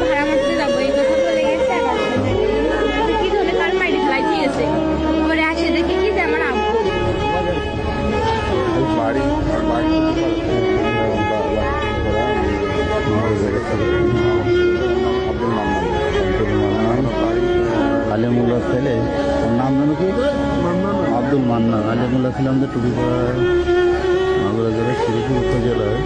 ভাড়া মারতে যাবো এই কথা বলে গেছে। আর কি ধরে কার মাইরি ফেলাই দিয়েছে, পরে আসে দেখে কি যে আমার আব্বু। আলিমুল্লাহ ছেলে, ওর নাম জানো কি? আব্দুল মান্নান। আলিমুল্লাহ ছিল আমাদের টুপি পড়া মাগুরা জেলার শ্রীপুর উপজেলায়